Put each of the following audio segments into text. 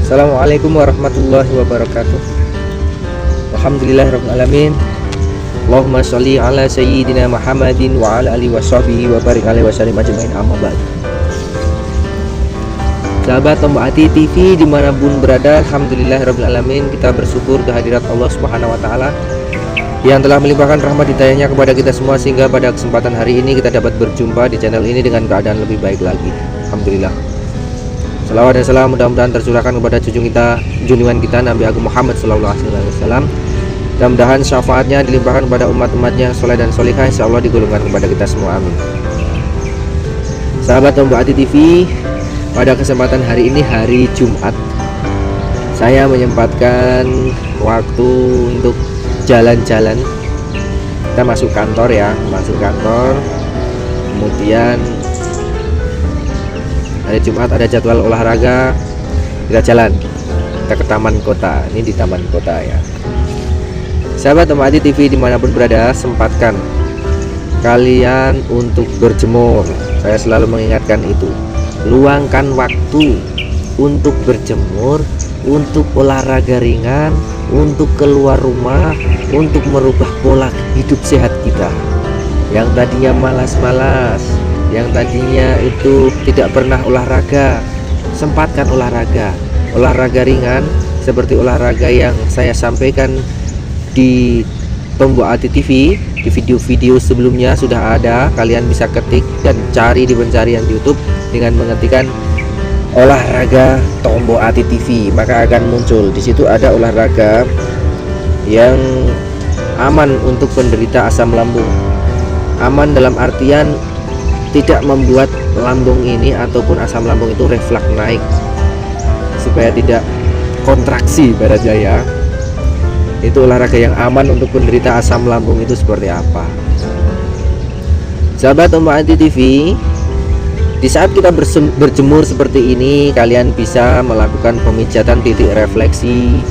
Assalamualaikum warahmatullahi wabarakatuh. Alhamdulillahirabbil alamin. Allahumma sholli ala sayyidina Muhammadin wa ala alihi washabihi wa barik alaihi wasallim ajmain, amma ba'd. Sahabat Tombok Hati TV dimanapun berada, alhamdulillahirabbil alamin, kita bersyukur kehadirat Allah Subhanahu wa taala yang telah melimpahkan rahmat hidayahnya kepada kita semua, sehingga pada kesempatan hari ini kita dapat berjumpa di channel ini dengan keadaan lebih baik lagi. Alhamdulillah. Salawat dan salam mudah-mudahan tercurahkan kepada junjungan kita Nabi Agung Muhammad SAW. Mudah-mudahan syafaatnya dilimpahkan kepada umat-umatnya yang soleh dan solihah, insya Allah digolongkan kepada kita semua, amin. Sahabat Tombok Hati TV, pada kesempatan hari ini, hari Jumat, saya menyempatkan waktu untuk jalan-jalan. Kita masuk kantor ya, kemudian hari Jumat ada jadwal olahraga, kita jalan, kita ke taman kota. Ini di taman kota ya. Sahabat Tombok Hati TV dimanapun berada, sempatkan kalian untuk berjemur. Saya selalu mengingatkan itu, luangkan waktu untuk berjemur, untuk olahraga ringan, untuk keluar rumah, untuk merubah pola hidup sehat kita. Yang tadinya malas-malas, yang tadinya itu tidak pernah olahraga, sempatkan olahraga ringan seperti olahraga yang saya sampaikan di Tombok Hati TV. Di video-video sebelumnya sudah ada, kalian bisa ketik dan cari di pencarian YouTube dengan mengetikkan olahraga Tombok Hati TV, maka akan muncul di situ. Ada olahraga yang aman untuk penderita asam lambung. Aman dalam artian tidak membuat lambung ini ataupun asam lambung itu refleks naik, supaya tidak kontraksi pada jaya. Itu olahraga yang aman untuk penderita asam lambung itu seperti apa? Sahabat Tombok Hati TV, di saat kita berjemur seperti ini, kalian bisa melakukan pemijatan titik refleksi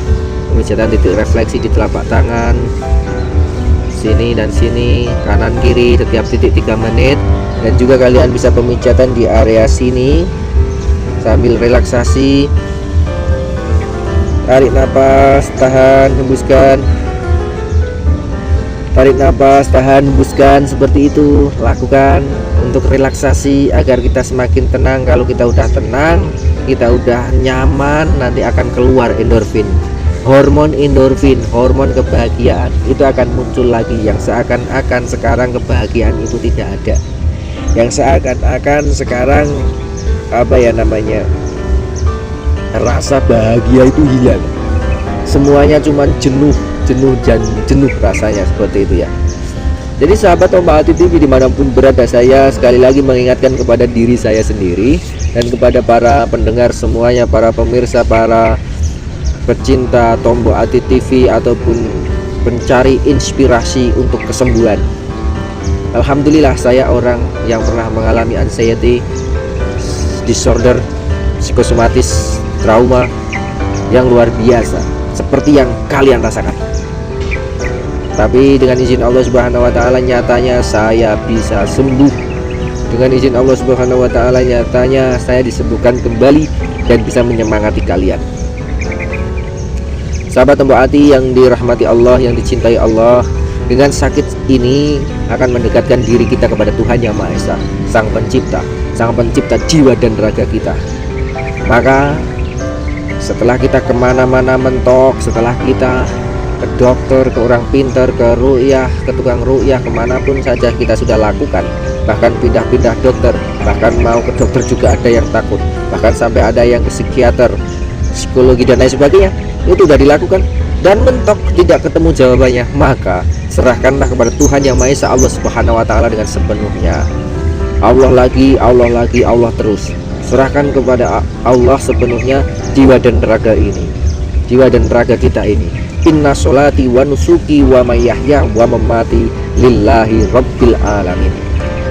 di telapak tangan, sini dan sini, kanan kiri setiap titik 3 menit. Dan juga kalian bisa pemijatan di area sini sambil relaksasi. Tarik nafas, tahan, hembuskan. Tarik nafas, tahan, hembuskan, seperti itu. Lakukan untuk relaksasi agar kita semakin tenang. Kalau kita udah tenang, kita udah nyaman, nanti akan keluar endorfin. Hormon endorfin, hormon kebahagiaan itu akan muncul lagi, yang seakan-akan sekarang kebahagiaan itu tidak ada, yang seakan-akan sekarang rasa bahagia itu hilang. Semuanya cuma jenuh rasanya, seperti itu ya. Jadi sahabat Tombok Hati TV dimanapun berada, saya sekali lagi mengingatkan kepada diri saya sendiri dan kepada para pendengar semuanya, para pemirsa, para pecinta Tombok Hati TV ataupun pencari inspirasi untuk kesembuhan. Alhamdulillah, saya orang yang pernah mengalami anxiety disorder, psikosomatis, trauma yang luar biasa seperti yang kalian rasakan. Tapi dengan izin Allah Subhanahu wa taala, nyatanya saya bisa sembuh. Dengan izin Allah Subhanahu wa taala, nyatanya saya disembuhkan kembali dan bisa menyemangati kalian. Sahabat Tombok Hati yang dirahmati Allah, yang dicintai Allah, dengan sakit ini akan mendekatkan diri kita kepada Tuhan Yang Maha Esa, Sang Pencipta jiwa dan raga kita. Maka setelah kita kemana-mana mentok, setelah kita ke dokter, ke orang pintar, ke ruqyah, ke tukang ruqyah, kemanapun saja kita sudah lakukan, bahkan pindah-pindah dokter, bahkan mau ke dokter juga ada yang takut, bahkan sampai ada yang ke psikiater, psikologi dan lain sebagainya, itu sudah dilakukan dan mentok tidak ketemu jawabannya. Maka serahkanlah kepada Tuhan Yang Maha Esa, Allah Subhanahu wa taala dengan sepenuhnya. Allah lagi, Allah terus. Serahkan kepada Allah sepenuhnya jiwa dan raga ini, jiwa dan raga kita ini. Inna sholati wa nusuki wa mayyahya wa mamati lillahi rabbil alamin.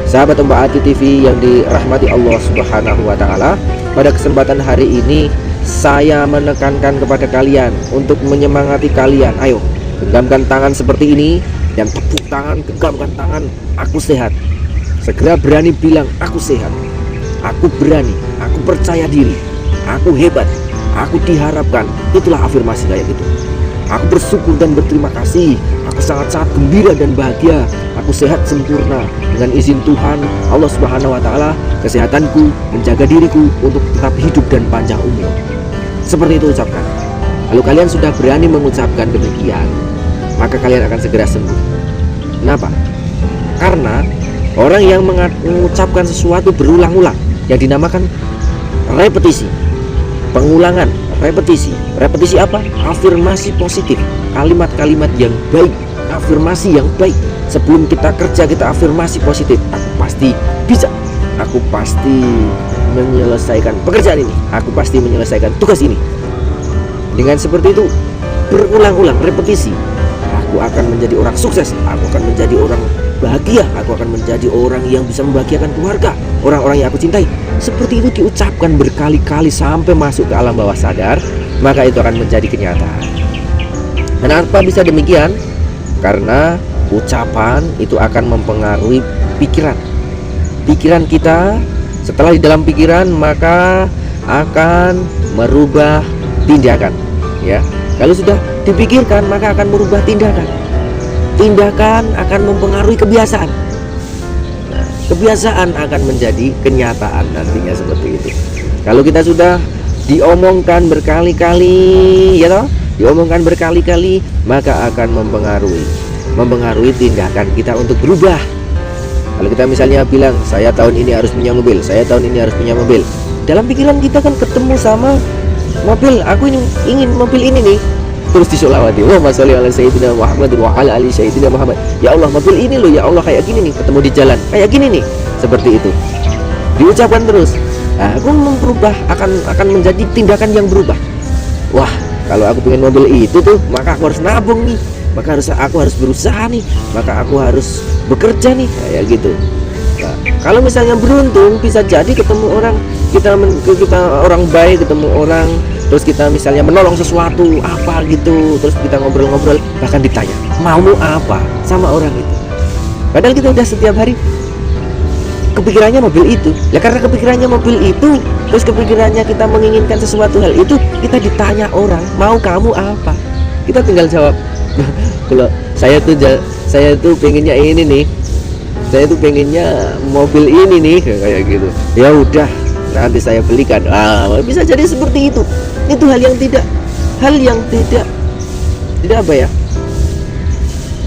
Sahabat Tombok Hati TV yang dirahmati Allah Subhanahu wa taala, pada kesempatan hari ini saya menekankan kepada kalian untuk menyemangati kalian. Ayo, genggamkan tangan seperti ini dan tepuk tangan, genggamkan tangan. Aku sehat. Segera berani bilang, aku sehat, aku berani, aku percaya diri, aku hebat, Aku diharapkan. Itulah afirmasi kayak gitu. Aku bersyukur dan berterima kasih. Aku sangat-sangat gembira dan bahagia. Aku sehat sempurna. Dengan izin Tuhan Allah Subhanahu wa taala, kesehatanku menjaga diriku untuk tetap hidup dan panjang umur. Seperti itu ucapkan. Kalau kalian sudah berani mengucapkan demikian, maka kalian akan segera sembuh. Kenapa? Karena orang yang mengucapkan sesuatu berulang-ulang, yang dinamakan repetisi, pengulangan, repetisi. Repetisi apa? Afirmasi positif, kalimat-kalimat yang baik, afirmasi yang baik. Sebelum kita kerja, kita afirmasi positif. Aku pasti bisa, aku pasti menyelesaikan pekerjaan ini, aku pasti menyelesaikan tugas ini. Dengan seperti itu berulang-ulang, repetisi, aku akan menjadi orang sukses, aku akan menjadi orang bahagia, aku akan menjadi orang yang bisa membahagiakan keluarga, orang-orang yang aku cintai. Seperti itu diucapkan berkali-kali sampai masuk ke alam bawah sadar, maka itu akan menjadi kenyataan. Kenapa bisa demikian? Karena ucapan itu akan mempengaruhi pikiran. Pikiran kita, setelah di dalam pikiran, maka akan merubah tindakan. Ya, kalau sudah dipikirkan, maka akan merubah tindakan. Tindakan akan mempengaruhi kebiasaan. Nah, kebiasaan akan menjadi kenyataan nantinya seperti itu. Kalau kita sudah diomongkan berkali-kali, ya toh, diomongkan berkali-kali, maka akan mempengaruhi tindakan kita untuk berubah. Kalau kita misalnya bilang, saya tahun ini harus punya mobil, saya tahun ini harus punya mobil. Dalam pikiran kita kan ketemu sama mobil, aku ingin mobil ini nih. Terus disolawati, Allahumma sholli ala sayyidina Muhammad wa ala ali sayyidina Muhammad. Ya Allah, mobil ini loh, ya Allah, kayak gini nih, ketemu di jalan, kayak gini nih. Seperti itu diucapkan terus. Nah, aku berubah, akan menjadi tindakan yang berubah. Wah, kalau aku pengen mobil itu tuh, maka aku harus nabung nih, maka aku harus berusaha nih, maka aku harus bekerja nih, kayak gitu. Nah, kalau misalnya beruntung, bisa jadi ketemu orang, kita orang baik, ketemu orang, terus kita misalnya menolong sesuatu apa gitu, terus kita ngobrol-ngobrol, bahkan ditanya maumu apa sama orang itu, padahal kita udah setiap hari kepikirannya mobil itu. Ya karena kepikirannya mobil itu, terus kepikirannya kita menginginkan sesuatu hal itu, kita ditanya orang, mau kamu apa, kita tinggal jawab, kalau saya tuh pengennya ini nih, saya tuh pengennya mobil ini nih, kayak gitu. Ya udah, nanti saya belikan. Bisa jadi seperti itu. Itu hal yang tidak apa ya,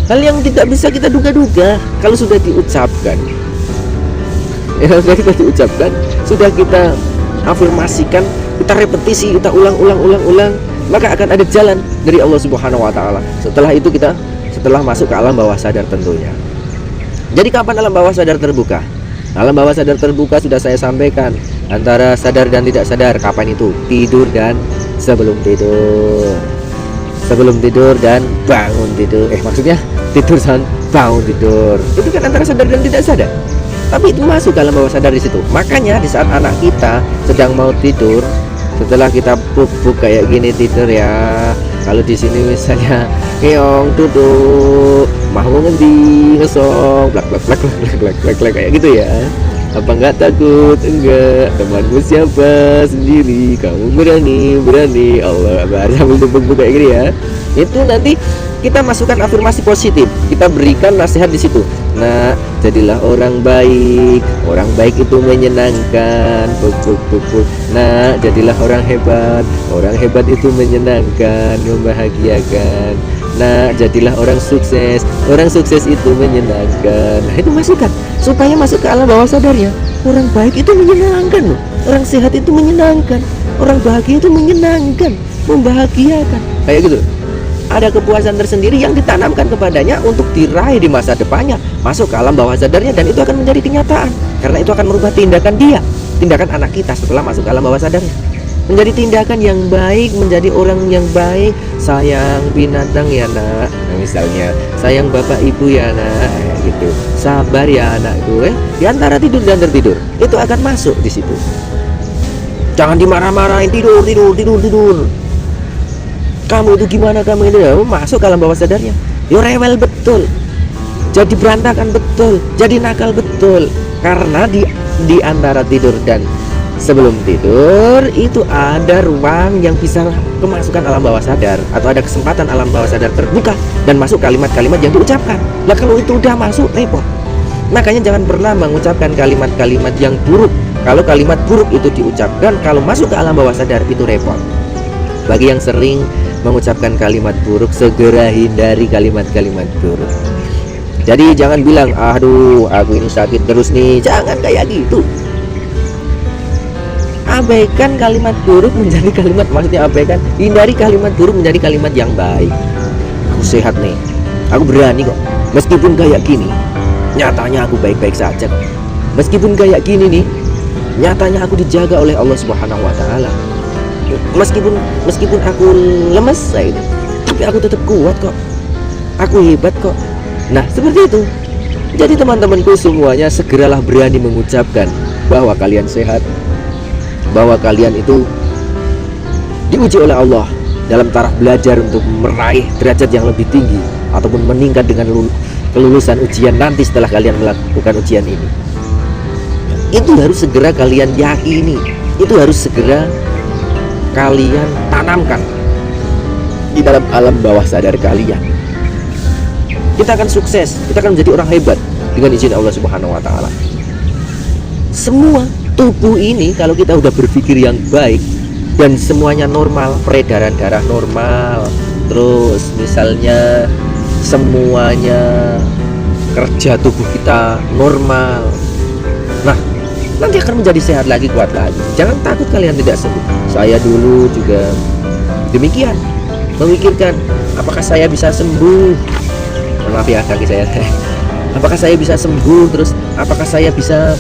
hal yang tidak bisa kita duga-duga. Kalau sudah diucapkan, ya sudah kita diucapkan, sudah kita afirmasikan, kita repetisi, kita ulang, maka akan ada jalan dari Allah Subhanahu wa taala. Setelah itu setelah masuk ke alam bawah sadar tentunya. Jadi kapan alam bawah sadar terbuka? Alam bawah sadar terbuka sudah saya sampaikan, antara sadar dan tidak sadar. Kapan itu? Tidur dan sebelum tidur. Sebelum tidur dan bangun tidur. Maksudnya tidur dan bangun tidur. Itu kan antara sadar dan tidak sadar. Tapi itu masuk dalam bawah sadar di situ. Makanya di saat anak kita sedang mau tidur, setelah kita pupuk kayak gini tidur ya. Kalau di sini misalnya keong duduk, mau ngendi ngesong, blak kayak gitu ya. Apa enggak takut? Enggak. Temanmu siapa? Sendiri. Kamu berani. Allah sambil duduk kayak gini ya. Itu nanti kita masukkan afirmasi positif, kita berikan nasihat di situ. Nah, jadilah orang baik. Orang baik itu menyenangkan. Nah, jadilah orang hebat. Orang hebat itu menyenangkan, membahagiakan. Nah, jadilah orang sukses. Orang sukses itu menyenangkan. Nah, itu masukkan supaya masuk ke alam bawah sadarnya. Orang baik itu menyenangkan loh. Orang sehat itu menyenangkan. Orang bahagia itu menyenangkan, membahagiakan. Kayak gitu. Ada kepuasan tersendiri yang ditanamkan kepadanya untuk diraih di masa depannya, masuk ke alam bawah sadarnya, dan itu akan menjadi kenyataan. Karena itu akan merubah tindakan dia, tindakan anak kita setelah masuk ke alam bawah sadarnya, menjadi tindakan yang baik, menjadi orang yang baik. Sayang binatang ya nak, nah, misalnya sayang bapak ibu ya nak, gitu. Sabar ya anakku. Di antara tidur dan tertidur itu akan masuk di situ. Jangan dimarah-marahin, tidur. Kamu itu gimana, kamu itu masuk ke alam bawah sadarnya. Yo rewel betul, jadi berantakan betul, jadi nakal betul. Karena di antara tidur dan Sebelum tidur itu ada ruang yang bisa kemasukan alam bawah sadar, atau ada kesempatan alam bawah sadar terbuka dan masuk kalimat-kalimat yang diucapkan. Nah kalau itu udah masuk, repot. Makanya jangan pernah mengucapkan kalimat-kalimat yang buruk. Kalau kalimat buruk itu diucapkan, kalau masuk ke alam bawah sadar itu repot. Bagi yang sering mengucapkan kalimat buruk, segera hindari kalimat-kalimat buruk. Jadi jangan bilang, aduh aku ini sakit terus nih. Jangan kayak gitu. Abaikan kalimat buruk menjadi kalimat, maksudnya abaikan, hindari kalimat buruk menjadi kalimat yang baik. Aku sehat nih, aku berani kok. Meskipun kayak gini, nyatanya aku baik-baik saja. Meskipun kayak gini nih, nyatanya aku dijaga oleh Allah Subhanahu wa Ta'ala. Meskipun aku lemes itu, tapi aku tetap kuat kok. Aku hebat kok. Nah seperti itu. Jadi teman-temanku semuanya, segeralah berani mengucapkan bahwa kalian sehat, bahwa kalian itu diuji oleh Allah dalam taraf belajar untuk meraih derajat yang lebih tinggi, ataupun meningkat dengan kelulusan ujian nanti setelah kalian melakukan ujian ini. Itu harus segera kalian yakini, itu harus segera kalian tanamkan di dalam alam bawah sadar kalian. Kita akan sukses, kita akan menjadi orang hebat dengan izin Allah Subhanahu wa Ta'ala. Semua tubuh ini kalau kita udah berpikir yang baik dan semuanya normal, peredaran darah normal, terus misalnya semuanya kerja tubuh kita normal, nah nanti akan menjadi sehat lagi, kuat lagi. Jangan takut kalian tidak sembuh. Saya dulu juga demikian, memikirkan apakah saya bisa sembuh. Maaf ya kaki saya. Apakah saya bisa sembuh, terus apakah saya bisa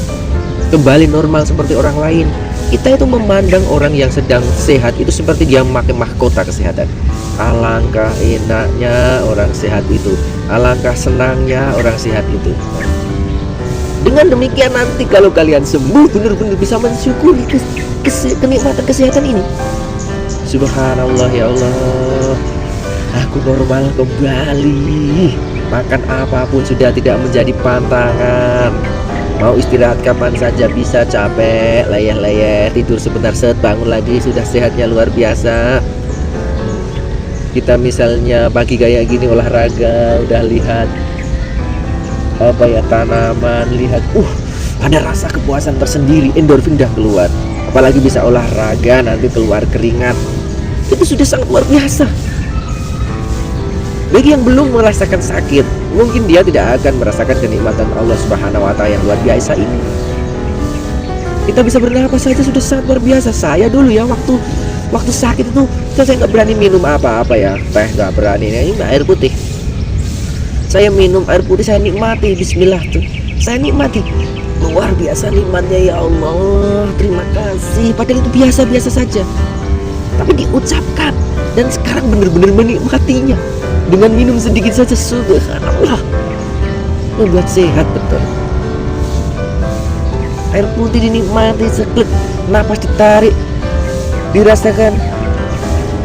kembali normal seperti orang lain. Kita itu memandang orang yang sedang sehat itu seperti dia memakai mahkota kesehatan. Alangkah enaknya orang sehat itu, alangkah senangnya orang sehat itu. Dengan demikian nanti kalau kalian sembuh, benar-benar bisa mensyukuri kenikmatan kesehatan ini. Subhanallah, ya Allah, aku normal kembali. Makan apapun sudah tidak menjadi pantangan. Mau istirahat kapan saja bisa, capek, leyeh-leyeh, tidur sebentar set, bangun lagi, sudah sehatnya luar biasa. Kita misalnya pagi kayak gini olahraga, udah lihat apa ya, tanaman, lihat ada rasa kepuasan tersendiri, endorfin udah keluar. Apalagi bisa olahraga, nanti keluar keringat, itu sudah sangat luar biasa. Bagi yang belum merasakan sakit, mungkin dia tidak akan merasakan kenikmatan Allah Subhanahu wa Ta'ala yang luar biasa ini. Kita bisa bernapas saja sudah sangat luar biasa. Saya dulu ya, waktu sakit itu saya nggak berani minum apa-apa ya, teh nggak berani, ini air putih. Saya minum air putih, saya nikmati, bismillah tuh, saya nikmati. Luar biasa nikmatnya, ya Allah, terima kasih. Padahal itu biasa-biasa saja, tapi diucapkan, dan sekarang benar-benar menikmatinya. Dengan minum sedikit saja, subhanallah, membuat sehat betul. Air putih dinikmati, seglek, napas ditarik, dirasakan,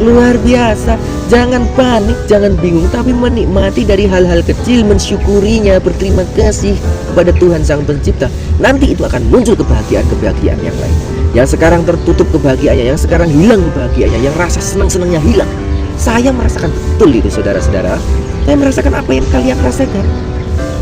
luar biasa. Jangan panik, jangan bingung, tapi menikmati dari hal-hal kecil, mensyukurinya, berterima kasih kepada Tuhan Sang Pencipta. Nanti itu akan muncul kebahagiaan-kebahagiaan yang lain. Yang sekarang tertutup kebahagiaannya, yang sekarang hilang kebahagiaannya, yang rasa senang-senangnya hilang. Saya merasakan betul itu, saudara-saudara. Saya merasakan apa yang kalian rasakan.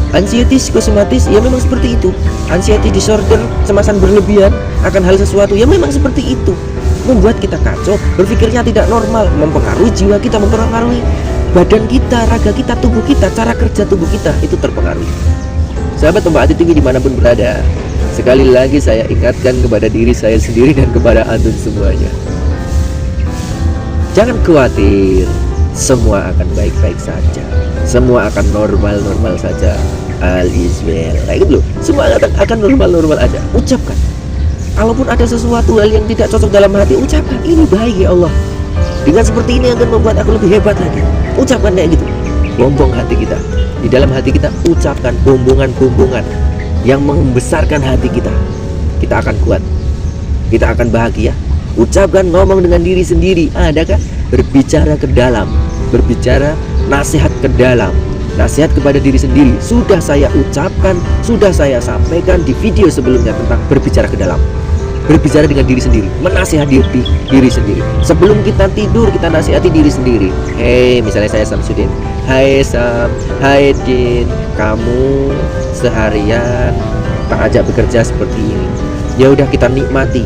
Anxiety psikosomatis, ya memang seperti itu. Anxiety disorder, cemasan berlebihan akan hal sesuatu, ya memang seperti itu. Membuat kita kacau, berpikirnya tidak normal, mempengaruhi jiwa kita, mempengaruhi badan kita, raga kita, tubuh kita, cara kerja tubuh kita, itu terpengaruhi. Sahabat Mbak Ati TV dimanapun berada, sekali lagi saya ingatkan kepada diri saya sendiri dan kepada antum semuanya, jangan khawatir, semua akan baik-baik saja, semua akan normal-normal saja. All is well, kayak gitu loh. Semua akan normal-normal aja. Ucapkan. Kalaupun ada sesuatu hal yang tidak cocok dalam hati, ucapkan, ini baik ya Allah. Dengan seperti ini akan membuat aku lebih hebat lagi. Ucapkan kayak gitu. Bombong hati kita. Di dalam hati kita ucapkan bombongan-bombongan yang membesarkan hati kita. Kita akan kuat. Kita akan bahagia. Ucapkan, ngomong dengan diri sendiri. Adakah? Berbicara ke dalam, berbicara nasihat ke dalam, nasihat kepada diri sendiri. Sudah saya ucapkan, sudah saya sampaikan di video sebelumnya tentang berbicara ke dalam. berbicara dengan diri sendiri, menasihati diri sendiri. Sebelum kita tidur, kita nasihati diri sendiri. Hei, misalnya saya Samsudin, hai Sam, hai Din, kamu seharian tak ajak bekerja seperti ini. Ya udah, kita nikmati,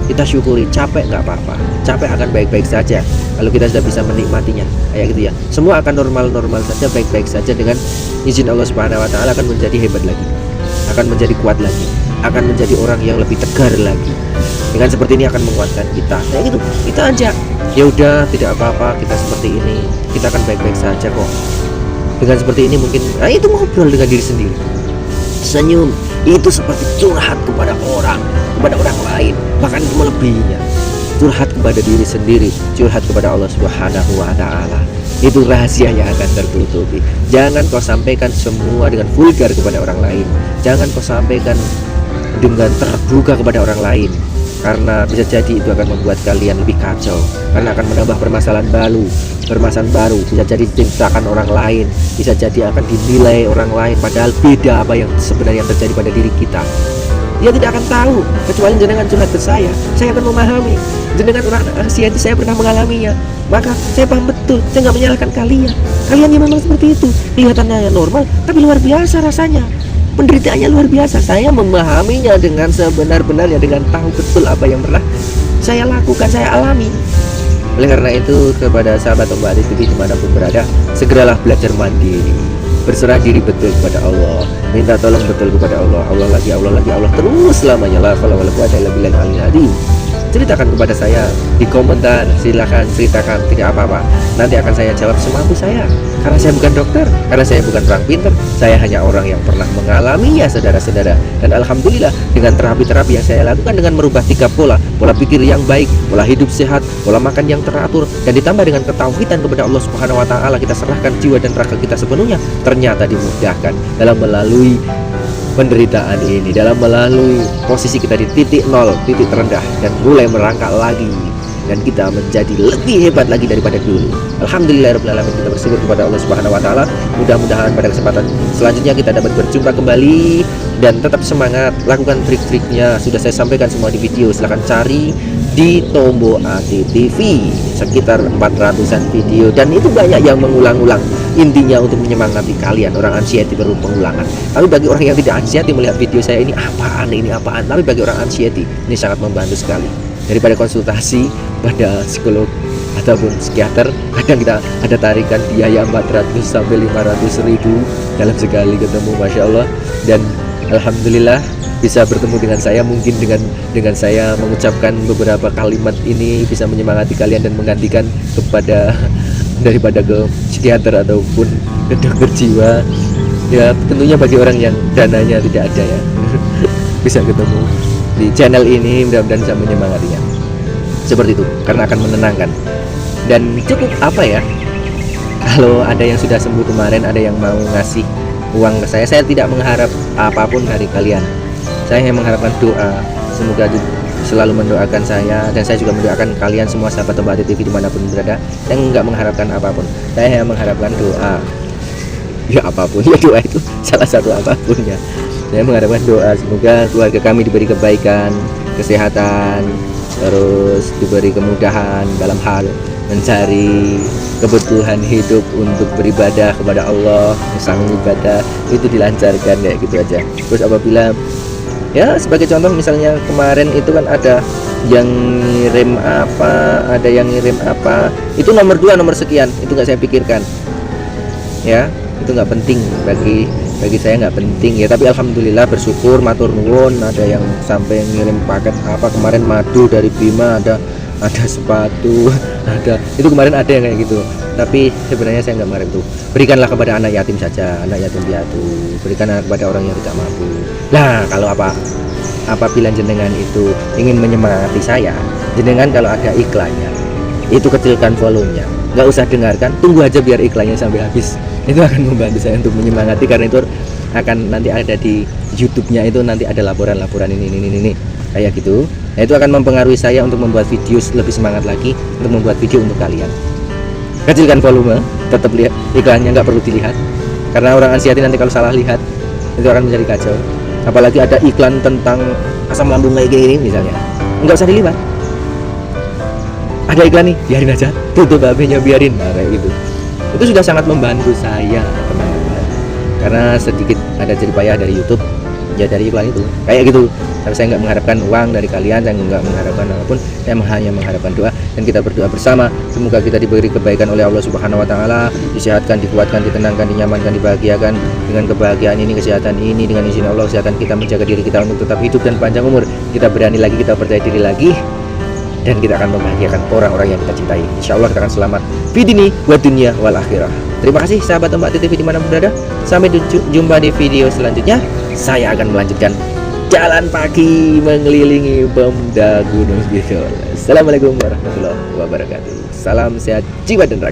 kita syukuri. Capek nggak apa-apa, capek akan baik-baik saja kalau kita sudah bisa menikmatinya, kayak gitu ya. Semua akan normal-normal saja, baik-baik saja. Dengan izin Allah Subhanahu Wa Taala akan menjadi hebat lagi, akan menjadi kuat lagi, akan menjadi orang yang lebih tegar lagi. Dengan seperti ini akan menguatkan kita, kayak gitu. Kita ajak, ya udah, tidak apa-apa, kita seperti ini, kita akan baik-baik saja kok. Dengan seperti ini mungkin, itu ngobrol dengan diri sendiri. Senyum itu seperti curhat kepada orang lain, bahkan itu melebihinya. Curhat kepada diri sendiri, curhat kepada Allah Subhanahu Wa Taala. Itu rahasia yang akan tertutupi. Jangan kau sampaikan semua dengan vulgar kepada orang lain. Jangan kau sampaikan dengan terbuka kepada orang lain, karena bisa jadi itu akan membuat kalian lebih kacau, karena akan menambah permasalahan baru. Bisa jadi diceritakan orang lain, bisa jadi akan dinilai orang lain, padahal beda apa yang sebenarnya terjadi pada diri kita. Dia tidak akan tahu, kecuali jenengan curhat ke saya akan memahami. Jenengan orang nasihat, saya pernah mengalaminya, maka saya paham betul. Saya nggak menyalahkan kalian yang memang seperti itu. Kelihatannya normal, tapi luar biasa rasanya, penderitaannya luar biasa. Saya memahaminya dengan sebenar-benarnya, dengan tahu betul apa yang pernah saya lakukan, saya alami. Oleh karena itu, kepada sahabat Ombak Adi TV dimanapun berada, segeralah belajar mandiri, berserah diri betul kepada Allah, minta tolong betul kepada Allah. Allah lagi terus selamanya. La haula wala quwwata illa billahil aliyyil azim. Ceritakan kepada saya di komentar, silahkan ceritakan, tidak apa-apa. Nanti akan saya jawab semampu saya, karena saya bukan dokter, karena saya bukan orang pintar. Saya hanya orang yang pernah mengalaminya, saudara-saudara. Dan alhamdulillah, dengan terapi-terapi yang saya lakukan, dengan merubah 3 pola pikir yang baik, pola hidup sehat, pola makan yang teratur, dan ditambah dengan ketauhidan kepada Allah Subhanahu Wa Taala, kita serahkan jiwa dan raga kita sepenuhnya, ternyata dimudahkan dalam melalui penderitaan ini, dalam melalui posisi kita di titik nol, titik terendah, dan mulai merangkak lagi, dan kita menjadi lebih hebat lagi daripada dulu. Alhamdulillahirabbil alamin, kita bersyukur kepada Allah Subhanahu Wa Taala. Mudah-mudahan pada kesempatan selanjutnya kita dapat berjumpa kembali, dan tetap semangat, lakukan trik-triknya sudah saya sampaikan semua di video. Silahkan cari di Tombo Adi TV, sekitar 400-an video, dan itu banyak yang mengulang-ulang. Intinya untuk menyemangati kalian. Orang anxiety perlu pengulangan, tapi bagi orang yang tidak anxiety melihat video saya ini apaan, tapi bagi orang anxiety ini sangat membantu sekali. Daripada konsultasi pada psikolog ataupun psikiater, kadang kita ada tarikan biaya 400 sampai 500 ribu dalam sekali ketemu, Masya Allah. Dan alhamdulillah bisa bertemu dengan saya. Mungkin dengan saya mengucapkan beberapa kalimat ini bisa menyemangati kalian dan menggantikan daripada ke psikiater ataupun ke dokter jiwa. Ya tentunya bagi orang yang dananya tidak ada ya bisa ketemu di channel ini, mudah-mudahan bisa menyemangatinya. Seperti itu, karena akan menenangkan. Dan cukup kalau ada yang sudah sembuh kemarin, ada yang mau ngasih uang ke saya tidak mengharap apapun dari kalian. Saya hanya mengharapkan doa, semoga selalu mendoakan saya, dan saya juga mendoakan kalian semua sahabat Ombak Adi TV dimanapun berada, yang enggak mengharapkan apapun. Saya hanya mengharapkan doa, ya apapun ya, doa itu salah satu apapunnya. Saya mengharapkan doa, semoga keluarga kami diberi kebaikan, kesehatan, terus diberi kemudahan dalam hal mencari kebutuhan hidup untuk beribadah kepada Allah, sang ibadah itu dilancarkan, ya gitu aja. Terus apabila ya sebagai contoh, misalnya kemarin itu kan ada yang ngirim apa, itu nomor 2 nomor sekian, itu nggak saya pikirkan ya, itu nggak penting bagi saya, nggak penting ya. Tapi alhamdulillah, bersyukur, matur nuwun, ada yang sampai ngirim paket apa kemarin, madu dari Bima, ada sepatu, itu kemarin ada yang kayak gitu. Tapi sebenarnya saya nggak kemarin tuh, berikanlah kepada anak yatim saja, anak yatim piatu, berikan kepada orang yang tidak mampu. Nah, kalau apabila jenengan itu ingin menyemangati saya, jenengan kalau ada iklannya itu kecilkan volumenya, nggak usah dengarkan, tunggu aja biar iklannya sampai habis. Itu akan membantu saya untuk menyemangati, karena itu akan nanti ada di YouTube-nya, itu nanti ada laporan ini kayak gitu. Nah, itu akan mempengaruhi saya untuk membuat video lebih semangat lagi, untuk membuat video untuk kalian. Kecilkan volume, tetap lihat iklannya, nggak perlu dilihat, karena orang anxiety nanti kalau salah lihat itu akan menjadi kacau. Apalagi ada iklan tentang asam lambung kayak gini misalnya, nggak usah dilibat. Ada iklan nih, biarin aja, tutup HP-nya, biarin, nah, kayak gitu. Itu sudah sangat membantu saya, teman-teman, karena sedikit ada jerih payah dari YouTube ya, dari iklan itu kayak gitu. Tapi saya nggak mengharapkan uang dari kalian, saya nggak mengharapkan apapun, saya hanya mengharapkan doa, dan kita berdoa bersama semoga kita diberi kebaikan oleh Allah Subhanahu Wa Taala, disehatkan, dikuatkan, ditenangkan, dinyamankan, dibahagiakan dengan kebahagiaan ini, kesehatan ini, dengan izin Allah, kesehatan kita, menjaga diri kita untuk tetap hidup dan panjang umur. Kita berani lagi, kita percaya diri lagi, dan kita akan membahagiakan orang-orang yang kita cintai. Insya Allah kita akan selamat di dini wa dunia wal akhirah. Terima kasih sahabat Mbak TV dimanapun berada. Sampai jumpa di video selanjutnya. Saya akan melanjutkan jalan pagi mengelilingi Pemda Gunung Kidul. Assalamualaikum warahmatullahi wabarakatuh. Salam sehat jiwa dan raga.